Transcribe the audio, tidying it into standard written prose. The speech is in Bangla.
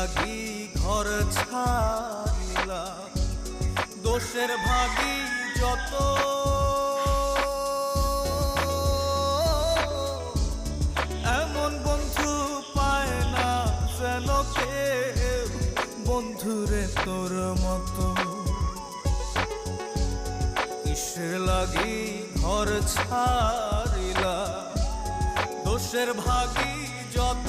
লাগি ঘর ছাড়িলা, দোষের ভাগী যত এমন বন্ধু পায় না যেন কেউ, বন্ধুরে তোর মতো। কিসের লাগি ঘর ছাড়িলা, দোষের ভাগী যত